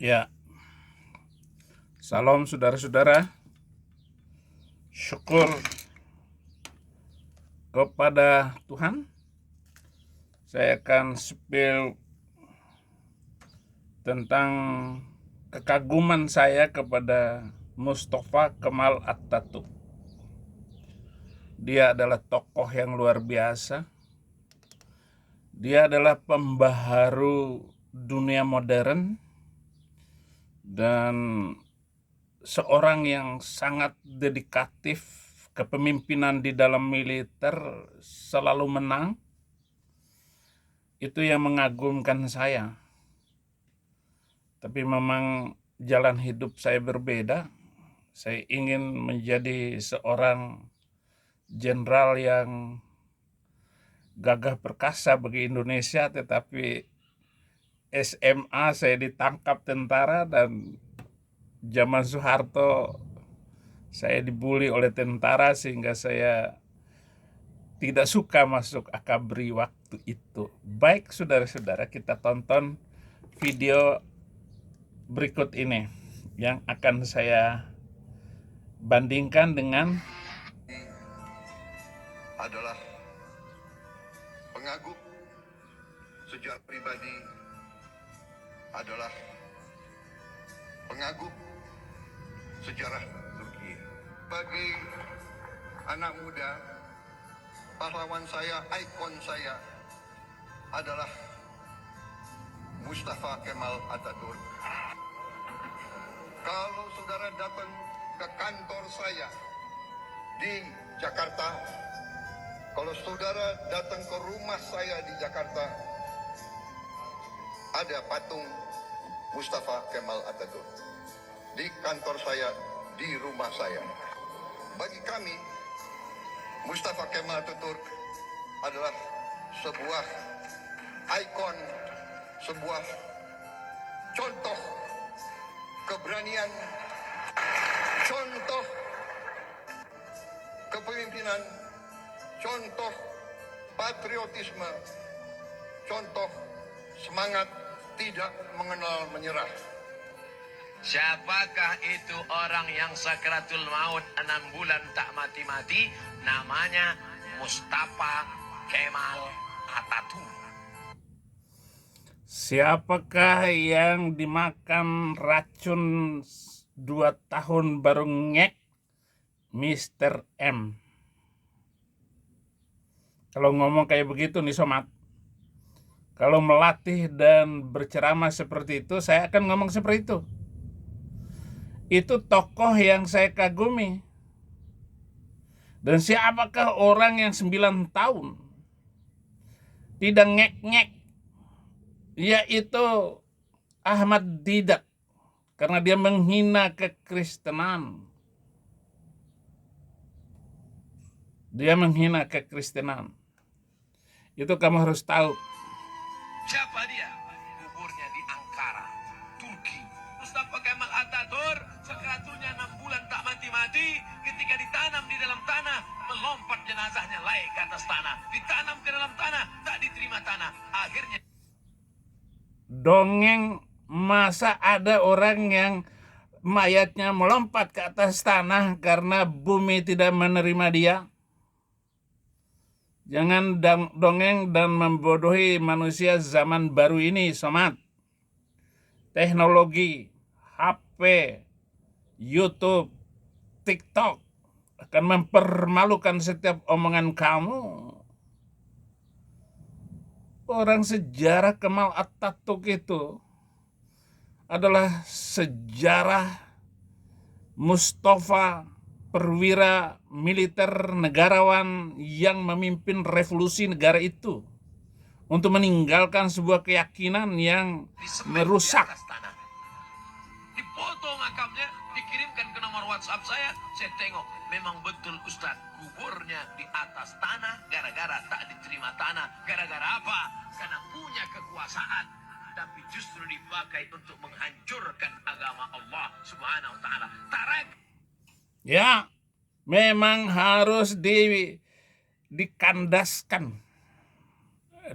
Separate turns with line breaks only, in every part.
Ya, salam saudara-saudara. Syukur kepada Tuhan. Saya akan spill tentang kekaguman saya kepada Mustafa Kemal Atatürk. Dia adalah tokoh yang luar biasa. Dia adalah pembaharu dunia modern dan seorang yang sangat dedikatif. Kepemimpinan di dalam militer selalu menang. Itu yang mengagumkan saya. Tapi memang jalan hidup saya berbeda. Saya ingin menjadi seorang jenderal yang gagah perkasa bagi Indonesia, tetapi SMA saya ditangkap tentara dan zaman Soeharto saya dibully oleh tentara sehingga saya tidak suka masuk Akabri waktu itu. Baik saudara-saudara, kita tonton video berikut ini yang akan saya bandingkan dengan
adalah pengagum sejarah pribadi, adalah pengagum sejarah Turki. Bagi anak muda, pahlawan saya, ikon saya adalah Mustafa Kemal Atatürk. Kalau saudara datang ke kantor saya di Jakarta, kalau saudara datang ke rumah saya di Jakarta, ada patung Mustafa Kemal Atatürk. Di kantor saya, di rumah saya. Bagi kami, Mustafa Kemal Atatürk adalah sebuah ikon, sebuah contoh keberanian, contoh kepemimpinan, contoh patriotisme, contoh semangat tidak mengenal menyerah.
Siapakah itu orang yang sakratul maut 6 bulan tak mati-mati? Namanya Mustafa Kemal Atatürk.
siapakah yang dimakan racun 2 tahun baru ngek? Mr. M. Kalau ngomong kayak begitu nih somat, kalau melatih dan berceramah seperti itu, saya akan ngomong seperti itu. Itu tokoh yang saya kagumi. Dan siapakah orang yang 9 tahun tidak ngek-ngek? Yaitu Ahmad Didat, karena dia menghina kekristenan. Dia menghina kekristenan. Itu kamu harus tahu.
Siapa dia? Kuburnya di Ankara, Turki. Mustafa Kemal Atatürk, sakratunya 6 bulan tak mati-mati. Ketika ditanam di dalam tanah, melompat jenazahnya naik ke atas tanah. Ditanam ke dalam tanah, tak diterima tanah. Akhirnya
Dongeng, masa ada orang yang mayatnya melompat ke atas tanah karena bumi tidak menerima dia? Jangan dongeng dan membodohi manusia zaman baru ini, somat. Teknologi, HP, YouTube, TikTok akan mempermalukan setiap omongan kamu. Orang sejarah Kemal Atatürk itu adalah sejarah Mustafa, perwira militer negarawan yang memimpin revolusi negara itu untuk meninggalkan sebuah keyakinan yang merusak.
Dipoto makamnya, dikirimkan ke nomor WhatsApp saya tengok, memang betul Ustaz, kuburnya di atas tanah gara-gara tak diterima tanah. Gara-gara apa? Karena punya kekuasaan, tapi justru dipakai untuk menghancurkan agama Allah Subhanahu wa taala.
Ya, memang harus dikandaskan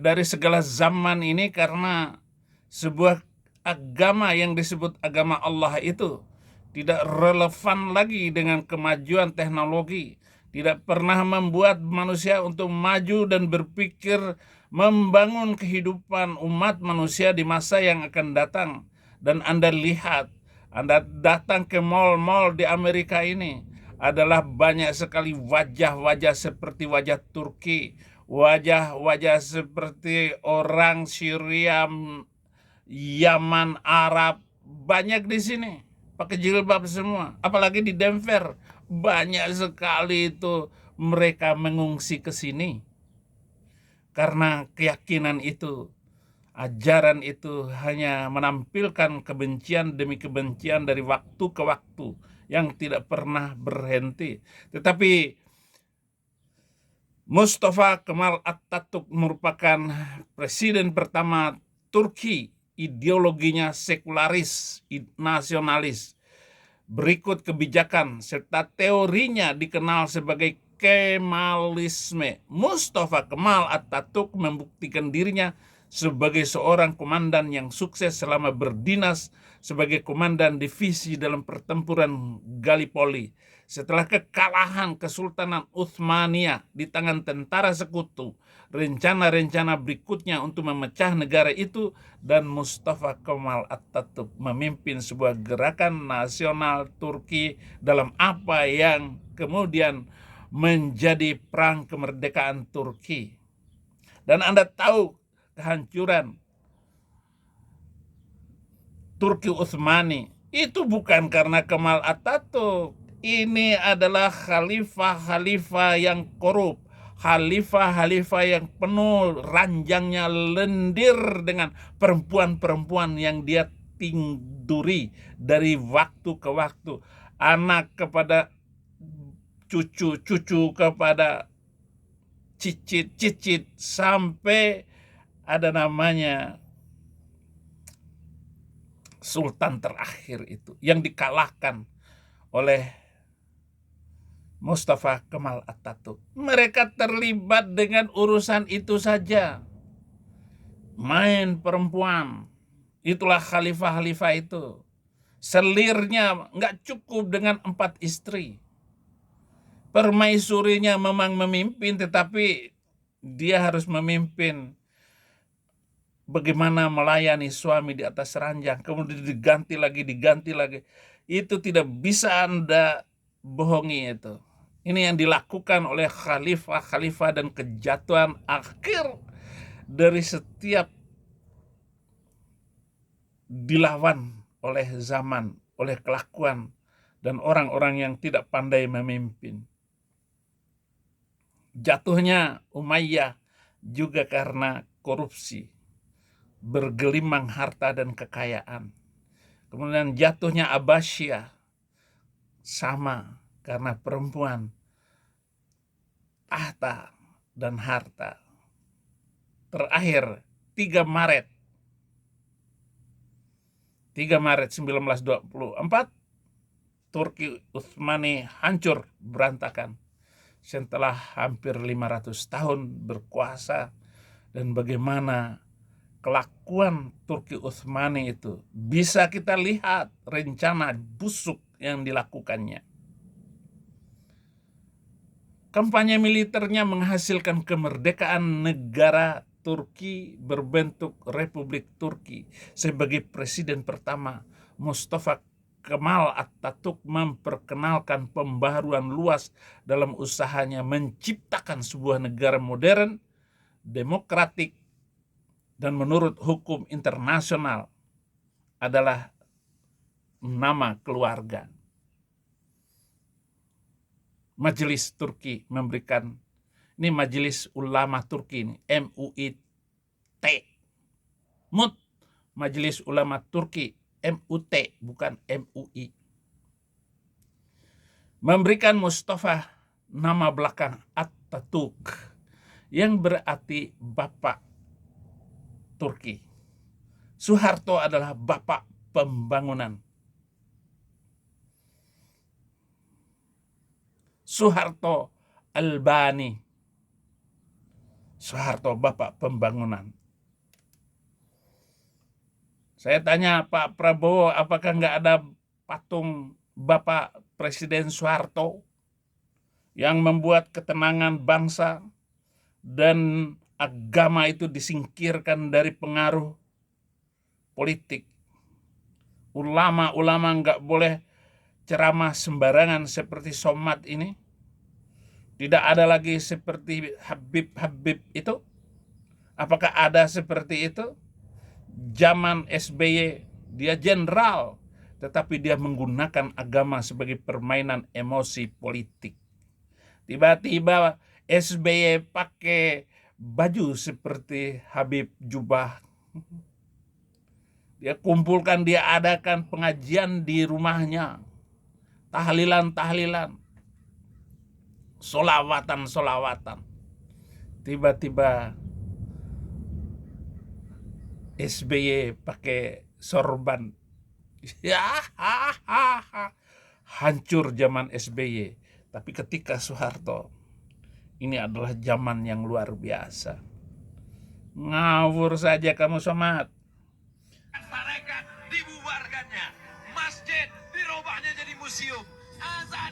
dari segala zaman ini karena sebuah agama yang disebut agama Allah itu tidak relevan lagi dengan kemajuan teknologi, tidak pernah membuat manusia untuk maju dan berpikir membangun kehidupan umat manusia di masa yang akan datang. Dan Anda lihat, Anda datang ke mal-mal di Amerika ini, adalah banyak sekali wajah-wajah seperti wajah Turki, wajah-wajah seperti orang Syria, Yaman, Arab, banyak di sini pakai jilbab semua. Apalagi di Denver, banyak sekali itu mereka mengungsi ke sini karena keyakinan itu, ajaran itu hanya menampilkan kebencian demi kebencian dari waktu ke waktu yang tidak pernah berhenti. Tetapi Mustafa Kemal Atatürk merupakan presiden pertama Turki, ideologinya sekularis, nasionalis, berikut kebijakan serta teorinya dikenal sebagai Kemalisme. Mustafa Kemal Atatürk membuktikan dirinya sebagai seorang komandan yang sukses selama berdinas sebagai komandan divisi dalam pertempuran Gallipoli. Setelah kekalahan Kesultanan Utsmaniyah di tangan tentara sekutu, rencana-rencana berikutnya untuk memecah negara itu, dan Mustafa Kemal Atatürk memimpin sebuah gerakan nasional Turki dalam apa yang kemudian menjadi perang kemerdekaan Turki. Dan Anda tahu kehancuran Turki Utsmani itu bukan karena Kemal Atatürk. Ini adalah khalifah-khalifah yang korup, khalifah-khalifah yang penuh ranjangnya lendir dengan perempuan-perempuan yang dia tiduri dari waktu ke waktu, anak kepada cucu kepada cicit sampai ada namanya sultan terakhir itu yang dikalahkan oleh Mustafa Kemal Atatürk. Mereka terlibat dengan urusan itu saja, main perempuan. Itulah khalifah-khalifah itu. Selirnya nggak cukup dengan 4 istri. Permaisurinya memang memimpin, tetapi dia harus memimpin bagaimana melayani suami di atas ranjang, kemudian diganti lagi. Itu tidak bisa Anda bohongi itu. Ini yang dilakukan oleh khalifah-khalifah, dan kejatuhan akhir dari setiap dilawan oleh zaman, oleh kelakuan, dan orang-orang yang tidak pandai memimpin. Jatuhnya Umayyah juga karena korupsi, bergelimang harta dan kekayaan. Kemudian jatuhnya Abbasiyah sama karena perempuan, tahta dan harta. Terakhir 3 Maret 1924, Turki Utsmani hancur berantakan setelah hampir 500 tahun berkuasa. Dan bagaimana kelakuan Turki Utsmani itu bisa kita lihat rencana busuk yang dilakukannya. Kampanye militernya menghasilkan kemerdekaan negara Turki berbentuk Republik Turki. Sebagai presiden pertama, Mustafa Kemal Atatürk memperkenalkan pembaharuan luas dalam usahanya menciptakan sebuah negara modern, demokratik, dan menurut hukum internasional adalah nama keluarga. Majelis Turki memberikan, ini Majelis Ulama Turki ini, MUIT, Majelis Ulama Turki, MUT, bukan MUI, memberikan Mustafa nama belakang Atatürk yang berarti Bapak Turki. Soeharto adalah Bapak Pembangunan. Soeharto Albani. Soeharto Bapak Pembangunan. Saya tanya Pak Prabowo, apakah nggak ada patung Bapak Presiden Soeharto yang membuat ketenangan bangsa dan agama itu disingkirkan dari pengaruh politik. Ulama-ulama nggak boleh ceramah sembarangan seperti Somad ini. Tidak ada lagi seperti Habib-Habib itu. Apakah ada seperti itu? Zaman SBY dia jenderal, tetapi dia menggunakan agama sebagai permainan emosi politik. Tiba-tiba SBY pakai baju seperti Habib Jubah. Dia kumpulkan, dia adakan pengajian di rumahnya. Tahlilan-tahlilan. Solawatan-solawatan. Tiba-tiba SBY pakai sorban. Ya, hancur zaman SBY. Tapi ketika Soeharto, ini adalah zaman yang luar biasa. Ngawur saja kamu, Somad.
Tarekat dibubarkannya, masjid dirubahnya jadi museum, azan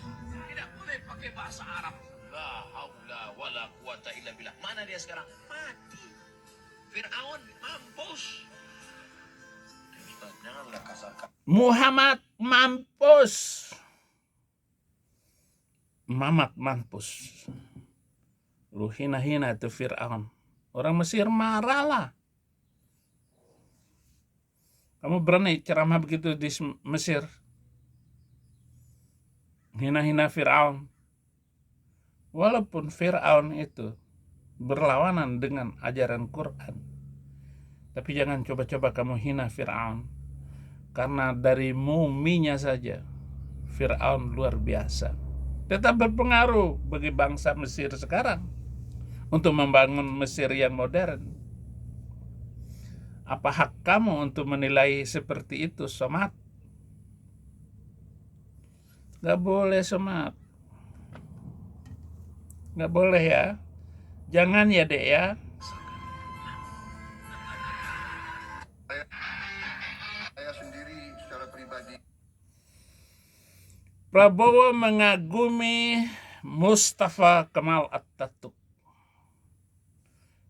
tidak boleh pakai bahasa Arab. La haula wala quwata illa billah. Mana dia sekarang? Mati. Fir'aun mampus. Ustaz, janganlah kasarkan.
Muhammad mampus. Mamat mampus. Lu hina-hina itu Fir'aun. Orang Mesir marahlah. Kamu berani ceramah begitu di Mesir? Hina-hina Fir'aun. Walaupun Fir'aun itu berlawanan dengan ajaran Quran. Tapi jangan coba-coba kamu hina Fir'aun. Karena dari muminya saja, Fir'aun luar biasa. Tetap berpengaruh bagi bangsa Mesir sekarang. Untuk membangun Mesir yang modern. Apa hak kamu untuk menilai seperti itu, Somad? Gak boleh, Somad. Gak boleh ya. Jangan ya, Dek ya.
Saya sendiri secara pribadi
Prabowo mengagumi Mustafa Kemal Atatürk.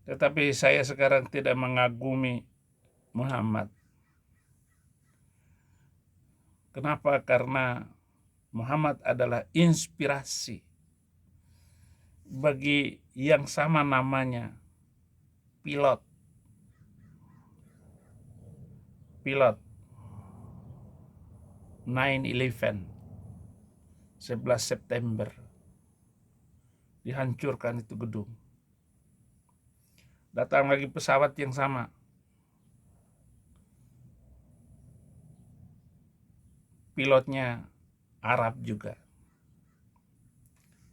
Tetapi saya sekarang tidak mengagumi Muhammad. Kenapa? Karena Muhammad adalah inspirasi bagi yang sama namanya pilot 9/11 11 September dihancurkan itu gedung. Datang lagi pesawat yang sama. Pilotnya Arab juga.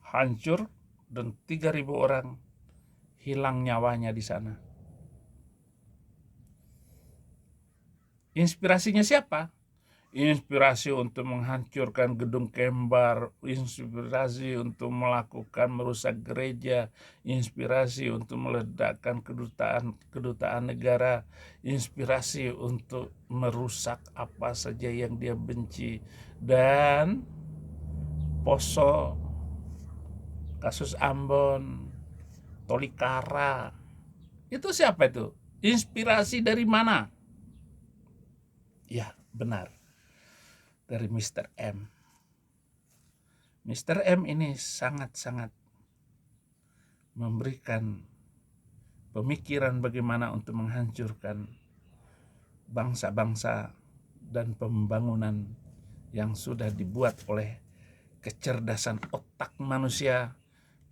Hancur dan 3.000 orang hilang nyawanya di sana. Inspirasinya siapa? Inspirasi untuk menghancurkan gedung Kembar, inspirasi untuk merusak gereja, inspirasi untuk meledakkan kedutaan negara, inspirasi untuk merusak apa saja yang dia benci. Dan Poso, kasus Ambon, Tolikara, itu siapa itu? Inspirasi dari mana? Ya, benar. Dari Mr. M. Mr. M ini sangat-sangat memberikan pemikiran bagaimana untuk menghancurkan bangsa-bangsa dan pembangunan yang sudah dibuat oleh kecerdasan otak manusia,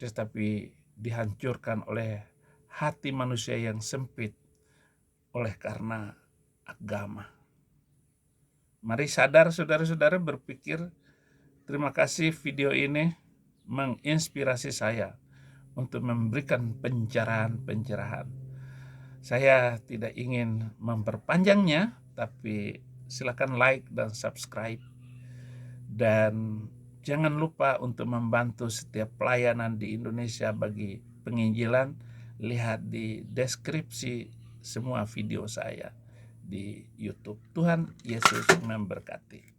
tetapi dihancurkan oleh hati manusia yang sempit oleh karena agama. Mari sadar saudara-saudara, berpikir. Terima kasih video ini menginspirasi saya untuk memberikan pencerahan-pencerahan. Saya tidak ingin memperpanjangnya, tapi silakan like dan subscribe. Dan jangan lupa untuk membantu setiap pelayanan di Indonesia bagi penginjilan. Lihat di deskripsi semua video saya. di YouTube. Tuhan Yesus memberkati.